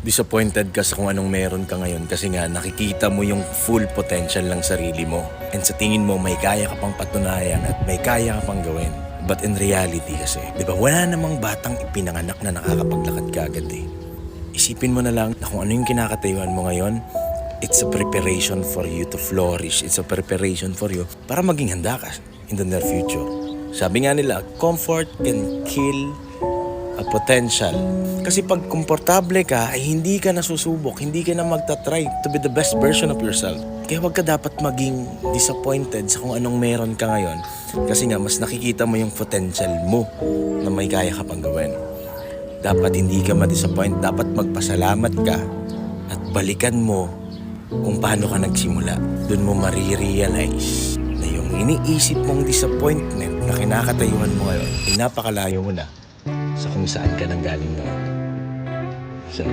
Disappointed ka sa kung anong meron ka ngayon kasi nga nakikita mo yung full potential ng sarili mo. And sa tingin mo may kaya ka pang patunayan at may kaya ka pang gawin. But in reality kasi, di ba wala namang batang ipinanganak na nakakapaglakad kagad eh. Isipin mo na lang na kung ano yung kinakatayuan mo ngayon, it's a preparation for you to flourish. It's a preparation for you para maging handa ka in the near future. Sabi nga nila, comfort can kill a potential. Kasi pag komportable ka, ay hindi ka nasusubok, hindi ka na magta-try to be the best version of yourself. Kaya wag ka dapat maging disappointed sa kung anong meron ka ngayon. Kasi nga, mas nakikita mo yung potential mo na may kaya ka pang gawin. Dapat hindi ka ma-disappoint, dapat magpasalamat ka at balikan mo kung paano ka nagsimula. Doon mo marirealize na yung iniisip mong disappointment na kinakatayuan mo ngayon ay napakalayo mo na sa kung saan ka nanggaling ngayon. So,